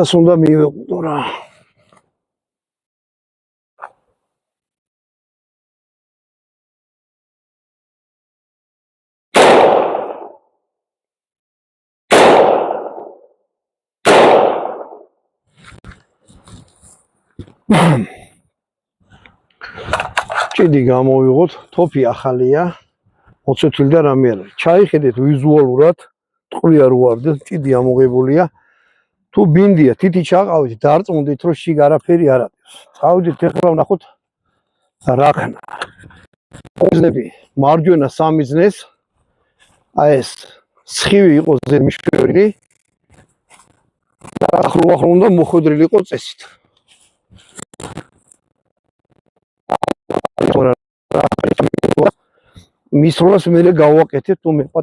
ეს უნდა მივეყუდო რა. ჭიდი გამოვიღოთ, თოფი ახალია, მოცეთილი და რამე არის. ჩაიხედეთ ვიზუალურად, ტყუია რო ვარდეთ, ჭიდი ამოღებულია. თუ ბინდია, თითი ჩაყავით, დარწმუნდით, რომ შიგ არაფერი არ არის. წავიდით ეხლა ვნახოთ რა ხნა. ოზნები მარჯვენა სამიზნეს, აი ეს სხივი იყო ზემიშველი და ახლო უნდა მოხვედრილი იყო წესით. მის როლს მე გავაკეთებ თუ მეყვა.